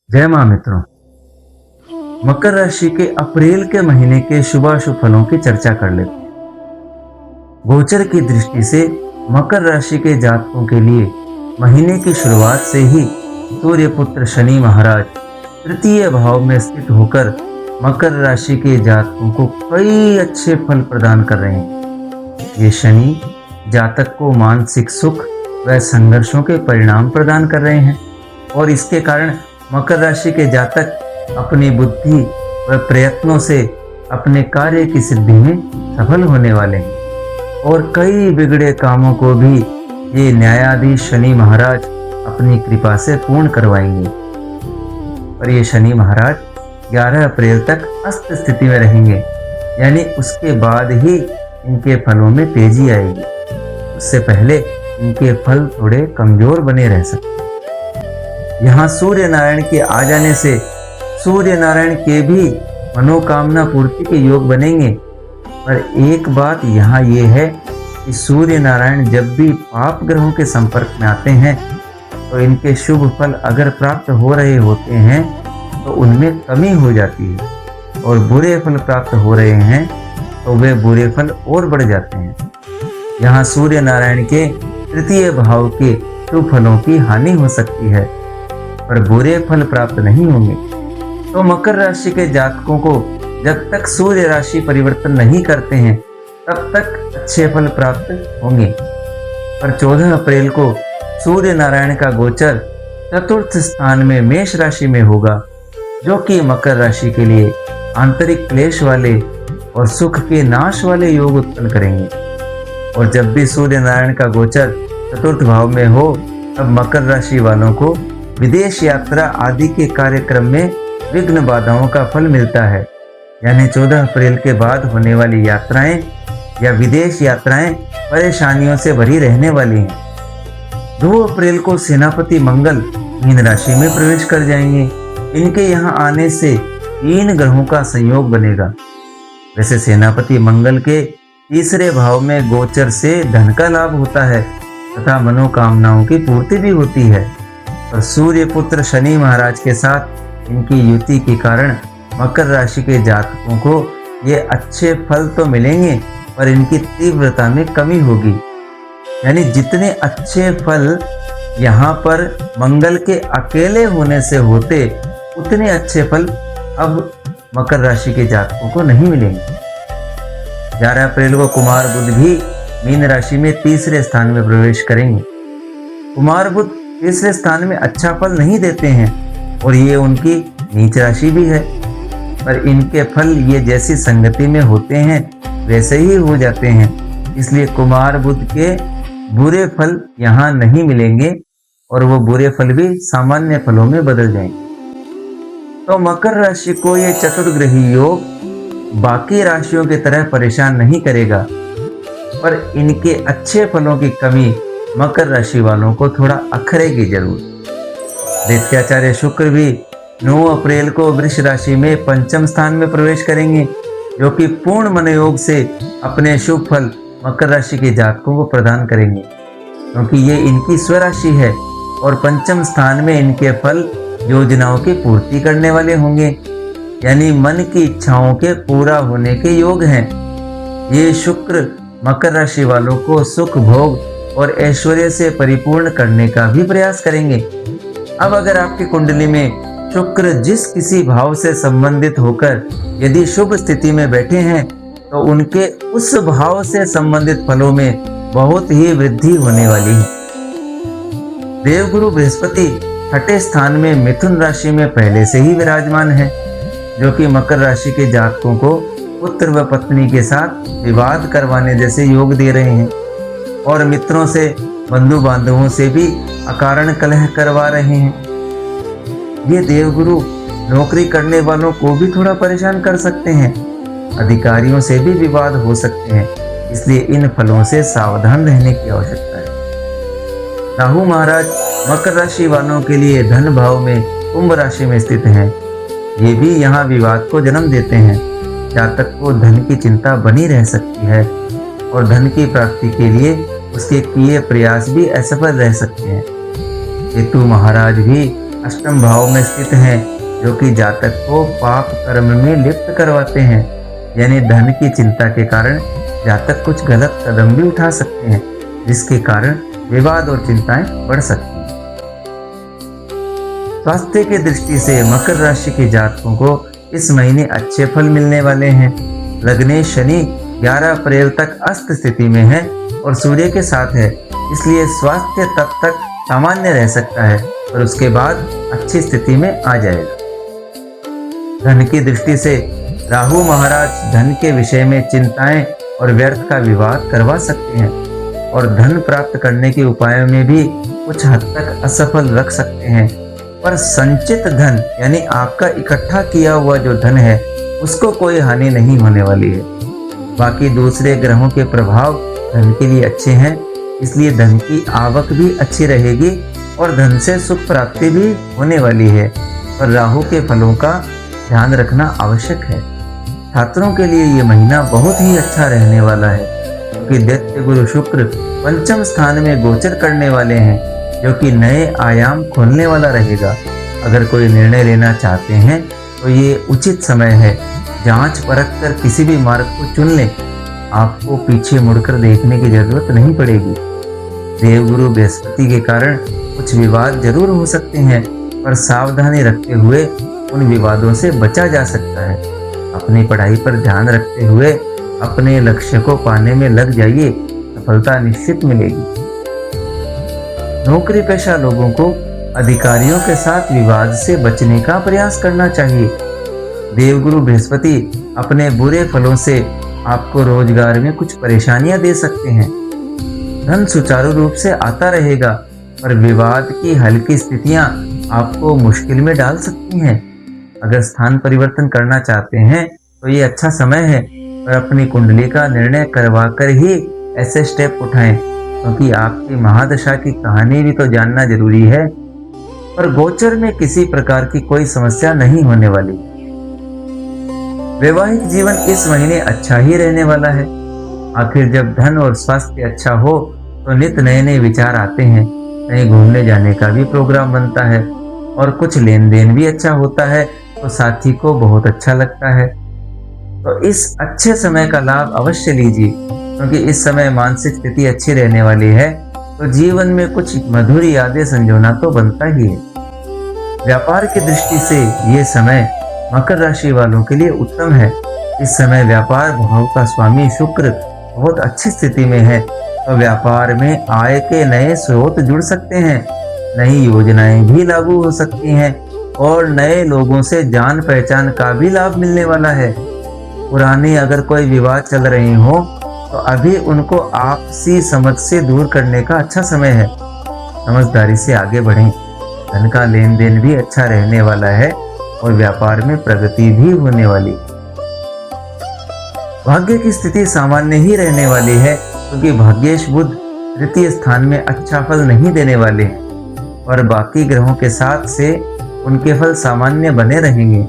जय माँ मित्रों। मकर राशि के अप्रैल के महीने के शुभाशुभ फलों की चर्चा कर लेते हैं। गोचर की दृष्टि से मकर राशि के जातकों के लिए महीने की शुरुआत से ही सूर्य पुत्र शनि महाराज तृतीय भाव में स्थित होकर मकर राशि के जातकों को कई अच्छे फल प्रदान कर रहे हैं। ये शनि जातक को मानसिक सुख व संघर्षों के परिणाम प्रदान कर रहे हैं और इसके कारण मकर राशि के जातक अपनी बुद्धि व प्रयत्नों से अपने कार्य की सिद्धि में सफल होने वाले हैं और कई बिगड़े कामों को भी ये न्यायाधीश शनि महाराज अपनी कृपा से पूर्ण करवाएंगे। पर ये शनि महाराज 11 अप्रैल तक अस्त स्थिति में रहेंगे, यानी उसके बाद ही इनके फलों में तेजी आएगी। उससे पहले इनके फल थोड़े कमजोर बने रह सकते हैं। यहाँ सूर्य नारायण के आ जाने से सूर्य नारायण के भी मनोकामना पूर्ति के योग बनेंगे। पर एक बात यहाँ ये है कि सूर्य नारायण जब भी पाप ग्रहों के संपर्क में आते हैं तो इनके शुभ फल अगर प्राप्त हो रहे होते हैं तो उनमें कमी हो जाती है और बुरे फल प्राप्त हो रहे हैं तो वे बुरे फल और बढ़ जाते हैं। यहाँ सूर्य नारायण के तृतीय भाव के शुभ फलों की हानि हो सकती है पर बुरे फल प्राप्त नहीं होंगे। तो मकर राशि के जातकों को जब तक सूर्य राशि परिवर्तन नहीं करते हैं तब तक अच्छे फल प्राप्त होंगे। पर 14 अप्रैल को सूर्य नारायण का गोचर चतुर्थ स्थान में मेष राशि में होगा, जो कि मकर राशि के लिए आंतरिक क्लेश वाले और सुख के नाश वाले योग उत्पन्न करेंगे। और जब भी सूर्य नारायण का गोचर चतुर्थ भाव में हो तब मकर राशि वालों को विदेश यात्रा आदि के कार्यक्रम में विघ्न बाधाओं का फल मिलता है। यानी 14 अप्रैल के बाद होने वाली यात्राएं या विदेश यात्राएं परेशानियों से भरी रहने वाली हैं। 2 अप्रैल को सेनापति मंगल मीन राशि में प्रवेश कर जाएंगे। इनके यहाँ आने से 3 ग्रहों का संयोग बनेगा। वैसे सेनापति मंगल के तीसरे भाव में गोचर से धन का लाभ होता है तथा मनोकामनाओं की पूर्ति भी होती है। और सूर्य पुत्र शनि महाराज के साथ इनकी युति के कारण मकर राशि के जातकों को ये अच्छे फल तो मिलेंगे पर इनकी तीव्रता में कमी होगी। यानी जितने अच्छे फल यहाँ पर मंगल के अकेले होने से होते उतने अच्छे फल अब मकर राशि के जातकों को नहीं मिलेंगे। 11 अप्रैल को कुमार बुध भी मीन राशि में तीसरे स्थान में प्रवेश करेंगे। कुमार बुध तीसरे स्थान में अच्छा फल नहीं देते हैं और ये उनकी नीच राशि भी है, पर इनके फल ये जैसी संगति में होते हैं वैसे ही हो जाते हैं। इसलिए कुमार बुध के बुरे फल यहाँ नहीं मिलेंगे और वो बुरे फल भी सामान्य फलों में बदल जाएंगे। तो मकर राशि को ये चतुर्ग्रही योग बाकी राशियों की तरह परेशान नहीं करेगा, पर इनके अच्छे फलों की कमी मकर राशि वालों को थोड़ा अखरेगी जरूर। दैत्याचार्य शुक्र भी 9 अप्रैल को वृष राशि में पंचम स्थान में प्रवेश करेंगे, जो कि पूर्ण मनोयोग से अपने शुभ फल मकर राशि के जातकों को प्रदान करेंगे, क्योंकि ये इनकी स्वराशि है और पंचम स्थान में इनके फल योजनाओं की पूर्ति करने वाले होंगे। यानी मन की इच्छाओं के पूरा होने के योग हैं। ये शुक्र मकर राशि वालों को सुख भोग और ऐश्वर्य से परिपूर्ण करने का भी प्रयास करेंगे। अब अगर आपकी कुंडली में शुक्र जिस किसी भाव से संबंधित होकर यदि शुभ स्थिति में बैठे हैं तो उनके उस भाव से संबंधित फलों में बहुत ही वृद्धि होने वाली है। देवगुरु बृहस्पति 6ठे स्थान में मिथुन राशि में पहले से ही विराजमान है, जो कि मकर राशि के जातकों को पुत्र व पत्नी के साथ विवाद करवाने जैसे योग दे रहे हैं और मित्रों से बंधु बांधवों से भी अकारण कलह करवा रहे हैं। ये देवगुरु नौकरी करने वालों को भी थोड़ा परेशान कर सकते हैं, अधिकारियों से भी विवाद हो सकते हैं, इसलिए इन फलों से सावधान रहने की आवश्यकता है। राहु महाराज मकर राशि वालों के लिए धन भाव में कुंभ राशि में स्थित हैं। ये भी यहाँ विवाद को जन्म देते हैं। जातक को धन की चिंता बनी रह सकती है और धन की प्राप्ति के लिए उसके किए प्रयास भी असफल रह सकते हैं। केतु महाराज भी अष्टम भाव में स्थित हैं, जो कि जातक को पाप कर्म में लिप्त करवाते हैं। यानी धन की चिंता के कारण जातक कुछ गलत कदम भी उठा सकते हैं, जिसके कारण विवाद और चिंताएं बढ़ सकती हैं। स्वास्थ्य की दृष्टि से मकर राशि के जातकों को इस महीने अच्छे फल मिलने वाले हैं। लग्नेश शनि 11 अप्रैल तक अस्त स्थिति में है और सूर्य के साथ है, इसलिए स्वास्थ्य तब तक सामान्य रह सकता है और उसके बाद अच्छी स्थिति में आ जाएगा। धन की दृष्टि से राहु महाराज धन के विषय में चिंताएं और व्यर्थ का विवाद करवा सकते हैं और धन प्राप्त करने के उपायों में भी कुछ हद तक असफल रख सकते हैं। पर संचित धन यानी आपका इकट्ठा किया हुआ जो धन है, उसको कोई हानि नहीं होने वाली है। बाकी दूसरे ग्रहों के प्रभाव धन के लिए अच्छे हैं, इसलिए धन की आवक भी अच्छी रहेगी और धन से सुख प्राप्ति भी होने वाली है। पर राहु के फलों का ध्यान रखना आवश्यक है। छात्रों के लिए ये महीना बहुत ही अच्छा रहने वाला है, क्योंकि दैत्य गुरु शुक्र पंचम स्थान में गोचर करने वाले हैं, जो कि नए आयाम खोलने वाला रहेगा। अगर कोई निर्णय लेना चाहते हैं तो ये उचित समय है। जांच परख कर किसी भी मार्ग को चुन लें, आपको पीछे मुड़कर देखने की जरूरत नहीं पड़ेगी। देवगुरु बृहस्पति के कारण कुछ विवाद जरूर हो सकते हैं, पर सावधानी रखते हुए उन विवादों से बचा जा सकता है। अपनी पढ़ाई पर ध्यान रखते हुए अपने लक्ष्य को पाने में लग जाइए, सफलता निश्चित मिलेगी। नौकरी पेशा लोगों को अधिकारियों के साथ विवाद से बचने का प्रयास करना चाहिए। देवगुरु बृहस्पति अपने बुरे फलों से आपको रोजगार में कुछ परेशानियां दे सकते हैं। धन सुचारू रूप से आता रहेगा, पर विवाद की हल्की स्थितियां आपको मुश्किल में डाल सकती हैं। अगर स्थान परिवर्तन करना चाहते हैं तो ये अच्छा समय है, पर अपनी कुंडली का निर्णय करवा कर ही ऐसे स्टेप उठाएं, क्योंकि आपकी महादशा की कहानी भी तो जानना जरूरी है। पर गोचर में किसी प्रकार की कोई समस्या नहीं होने वाली। वैवाहिक जीवन इस महीने अच्छा ही रहने वाला है। आखिर जब धन और स्वास्थ्य अच्छा हो तो नित नए नए विचार आते हैं, कहीं घूमने जाने का भी प्रोग्राम बनता है और कुछ लेन देन भी अच्छा होता है, तो साथी को बहुत अच्छा लगता है। तो इस अच्छे समय का लाभ अवश्य लीजिए, क्योंकि इस समय मानसिक स्थिति अच्छी रहने वाली है, तो जीवन में कुछ मधुर यादें संजोना तो बनता ही है। व्यापार की दृष्टि से ये समय मकर राशि वालों के लिए उत्तम है। इस समय व्यापार भाव का स्वामी शुक्र बहुत अच्छी स्थिति में है, तो व्यापार में आय के नए स्रोत जुड़ सकते हैं, नई योजनाएं भी लागू हो सकती हैं और नए लोगों से जान पहचान का भी लाभ मिलने वाला है। पुराने अगर कोई विवाद चल रहे हो तो अभी उनको आपसी समझ से दूर करने का अच्छा समय है। समझदारी से आगे बढ़ें। धन का लेन देन भी अच्छा रहने वाला है और व्यापार में प्रगति भी होने वाली। भाग्य की स्थिति सामान्य ही रहने वाली है, क्योंकि भाग्येश बुध तृतीय स्थान में अच्छा फल नहीं देने वाले हैं और बाकी ग्रहों के साथ से उनके फल सामान्य बने रहेंगे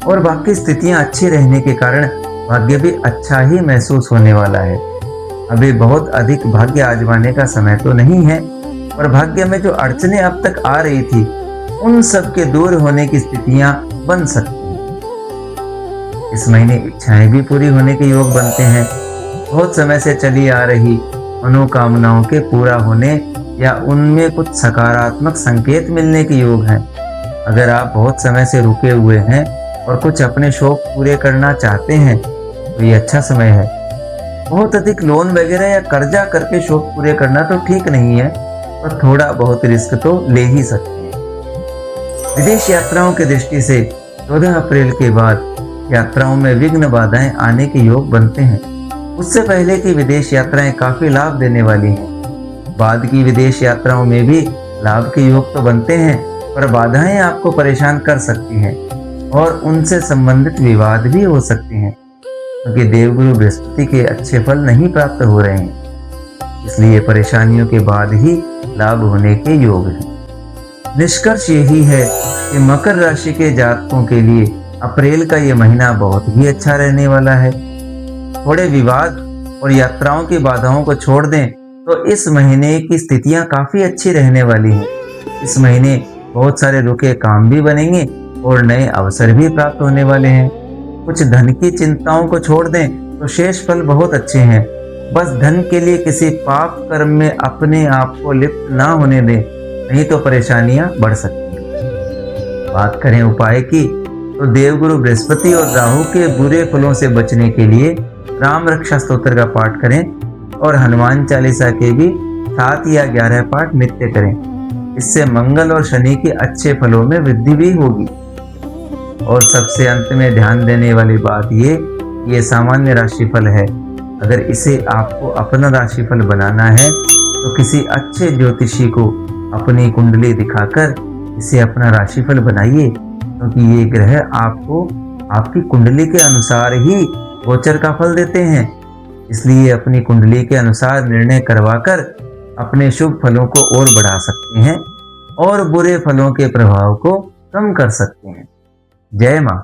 और बाकी स्थितियां अच्छी रहने के कारण भाग्य भी अच्छा ही महसूस होने वाला है। अभी बहुत अधिक भाग्य आजमाने का समय तो नहीं है, पर भाग्य में जो अड़चनें अब तक आ रही थी उन सब के दूर होने की स्थितियां बन सकती हैं। इस महीने इच्छाएं भी पूरी होने के योग बनते हैं। बहुत समय से चली आ रही मनोकामनाओं के पूरा होने या उनमें कुछ सकारात्मक संकेत मिलने के योग हैं। अगर आप बहुत समय से रुके हुए हैं और कुछ अपने शौक पूरे करना चाहते हैं तो ये अच्छा समय है। बहुत अधिक लोन वगैरह या कर्जा करके शौक पूरे करना तो ठीक नहीं है, पर थोड़ा बहुत रिस्क तो ले ही सकते हैं। विदेश यात्राओं की दृष्टि से 14 अप्रैल के बाद यात्राओं में विघ्न बाधाएं आने के योग बनते हैं। उससे पहले की विदेश यात्राएं काफी लाभ देने वाली हैं। बाद की विदेश यात्राओं में भी लाभ के योग तो बनते हैं, पर बाधाएं आपको परेशान कर सकती हैं और उनसे संबंधित विवाद भी हो सकते हैं, क्योंकि देवगुरु बृहस्पति के अच्छे फल नहीं प्राप्त हो रहे हैं। इसलिए परेशानियों के बाद ही लाभ होने के योग हैं। निष्कर्ष यही है कि मकर राशि के जातकों के लिए अप्रैल का ये महीना बहुत ही अच्छा रहने वाला है। थोड़े विवाद और यात्राओं की बाधाओं को छोड़ दें तो इस महीने की स्थितियां काफी अच्छी रहने वाली हैं। इस महीने बहुत सारे रुके काम भी बनेंगे और नए अवसर भी प्राप्त होने वाले हैं। कुछ धन की चिंताओं को छोड़ दें तो शेष फल बहुत अच्छे हैं। बस धन के लिए किसी पाप कर्म में अपने आप को लिप्त ना होने दें, नहीं तो परेशानियां बढ़ सकती हैं। बात करें उपाय की, तो देवगुरु बृहस्पति और राहु के बुरे फलों से बचने के लिए राम रक्षा स्तोत्र का पाठ करें और हनुमान चालीसा के भी 7 या 11 पाठ नित्य करें। इससे मंगल और शनि के अच्छे फलों में वृद्धि भी होगी। और सबसे अंत में ध्यान देने वाली बात ये सामान्य राशिफल है। अगर इसे आपको अपना राशिफल बनाना है तो किसी अच्छे ज्योतिषी को अपनी कुंडली दिखाकर इसे अपना राशिफल बनाइए, क्योंकि ये ग्रह आपको आपकी कुंडली के अनुसार ही गोचर का फल देते हैं। इसलिए अपनी कुंडली के अनुसार निर्णय करवाकर अपने शुभ फलों को और बढ़ा सकते हैं और बुरे फलों के प्रभाव को कम कर सकते हैं। जय मां।